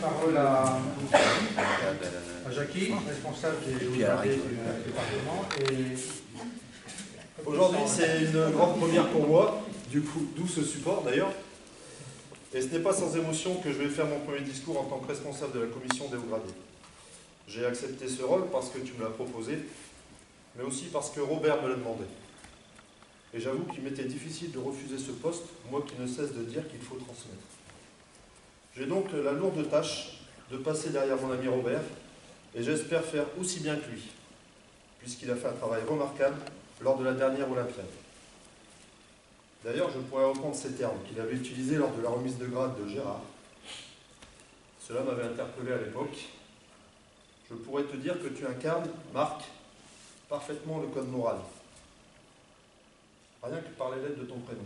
parole à Jackie, responsable des Hauts-de-Vendée du département. Aujourd'hui, c'est une grande première pour moi, d'où ce support d'ailleurs. Et ce n'est pas sans émotion que je vais faire mon premier discours en tant que responsable de la commission des hauts gradés. J'ai accepté ce rôle parce que tu me l'as proposé, mais aussi parce que Robert me l'a demandé. Et j'avoue qu'il m'était difficile de refuser ce poste, moi qui ne cesse de dire qu'il faut transmettre. J'ai donc la lourde tâche de passer derrière mon ami Robert, et j'espère faire aussi bien que lui, puisqu'il a fait un travail remarquable lors de la dernière Olympiade. D'ailleurs, je pourrais reprendre ces termes qu'il avait utilisés lors de la remise de grade de Gérard. Cela m'avait interpellé à l'époque. Je pourrais te dire que tu incarnes, Marc, parfaitement le code moral. Rien que par les lettres de ton prénom.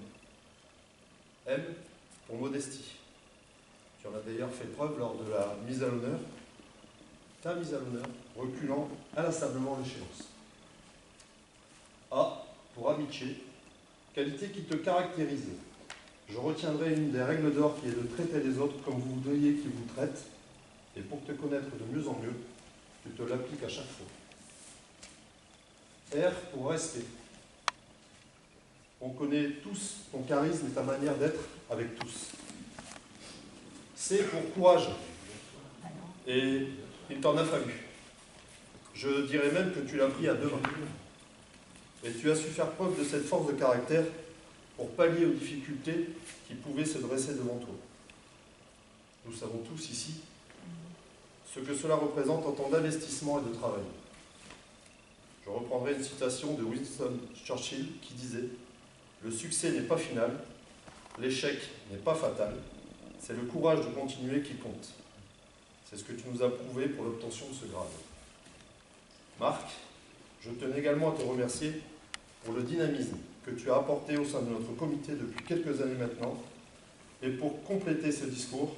M pour modestie. Tu en as d'ailleurs fait preuve lors de la mise à l'honneur. Ta mise à l'honneur, reculant inlassablement l'échéance. A pour amitié, qualité qui te caractérise. Je retiendrai une des règles d'or qui est de traiter les autres comme vous voudriez qu'ils vous traitent, et pour te connaître de mieux en mieux, tu te l'appliques à chaque fois. R pour respect. On connaît tous ton charisme et ta manière d'être avec tous. C pour courage. Et il t'en a fallu. Je dirais même que tu l'as pris à deux mains. Et tu as su faire preuve de cette force de caractère pour pallier aux difficultés qui pouvaient se dresser devant toi. Nous savons tous ici ce que cela représente en temps d'investissement et de travail. Je reprendrai une citation de Winston Churchill qui disait « Le succès n'est pas final, l'échec n'est pas fatal, c'est le courage de continuer qui compte. » C'est ce que tu nous as prouvé pour l'obtention de ce grade. Marc, je tenais également à te remercier pour le dynamisme que tu as apporté au sein de notre comité depuis quelques années maintenant. Et pour compléter ce discours,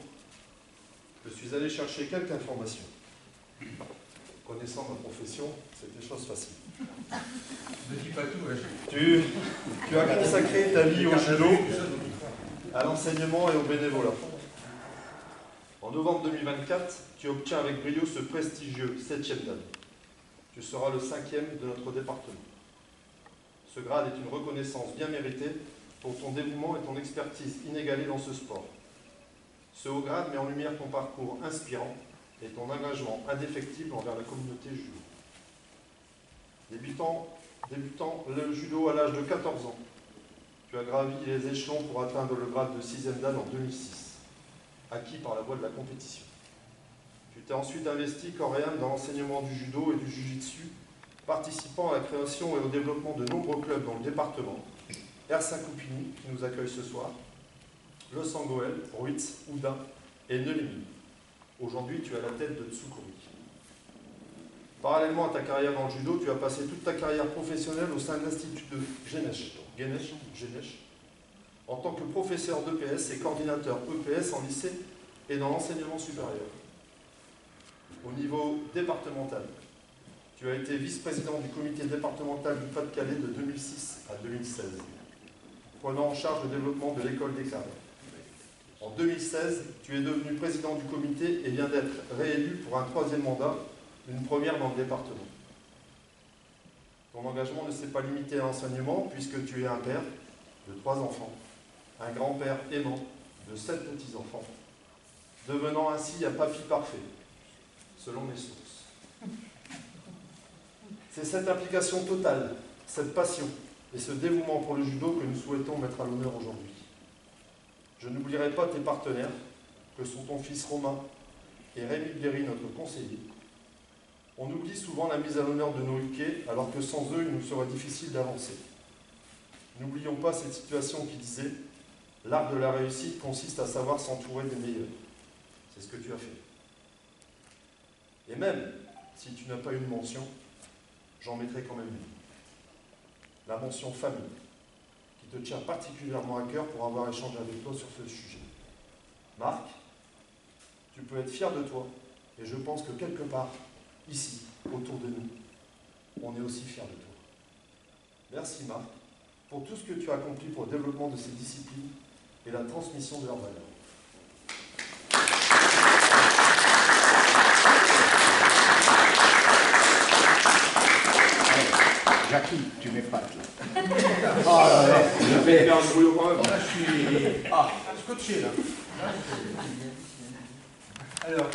je suis allé chercher quelques informations. Connaissant ma profession, c'était chose facile. Ne dis pas tout, Tu as consacré ta vie au judo, à l'enseignement et au bénévolat. En novembre 2024, tu obtiens avec brio ce prestigieux 7e dan. Tu seras le 5e de notre département. Ce grade est une reconnaissance bien méritée pour ton dévouement et ton expertise inégalée dans ce sport. Ce haut grade met en lumière ton parcours inspirant et ton engagement indéfectible envers la communauté judo. Débutant le judo à l'âge de 14 ans, tu as gravi les échelons pour atteindre le grade de 6e dan en 2006, acquis par la voie de la compétition. Tu t'es ensuite investi corps et âme dans l'enseignement du judo et du jiu-jitsu, participant à la création et au développement de nombreux clubs dans le département, R5 Oupigny, qui nous accueille ce soir, Le Sangoël, Ruitz, Oudin et Neulémy. Aujourd'hui, tu es à la tête de Tsukuri. Parallèlement à ta carrière dans le judo, tu as passé toute ta carrière professionnelle au sein de l'Institut de Genesh, en tant que professeur d'EPS et coordinateur EPS en lycée et dans l'enseignement supérieur. Au niveau départemental, tu as été vice-président du comité départemental du Pas-de-Calais de 2006 à 2016, prenant en charge le développement de l'école des carrières. En 2016, tu es devenu président du comité et viens d'être réélu pour un 3e mandat, une première dans le département. Ton engagement ne s'est pas limité à l'enseignement puisque tu es un père de 3 enfants, un grand-père aimant de 7 petits-enfants, devenant ainsi un papy parfait, selon mes sources. C'est cette implication totale, cette passion et ce dévouement pour le judo que nous souhaitons mettre à l'honneur aujourd'hui. Je n'oublierai pas tes partenaires, que sont ton fils Romain et Rémi Bléry, notre conseiller. On oublie souvent la mise à l'honneur de nos hockey, alors que sans eux, il nous serait difficile d'avancer. N'oublions pas cette situation qui disait « L'art de la réussite consiste à savoir s'entourer des meilleurs ». C'est ce que tu as fait. Et même si tu n'as pas une mention, j'en mettrai quand même une. La mention famille, qui te tient particulièrement à cœur pour avoir échangé avec toi sur ce sujet. Marc, tu peux être fier de toi, et je pense que quelque part, ici, autour de nous, on est aussi fier de toi. Merci Marc, pour tout ce que tu as accompli pour le développement de ces disciplines et la transmission de leurs valeurs. tu m'épates là. Ah là là, Je vais faire un boulot quand même. Là, je suis... Ah, scotché, là. Alors...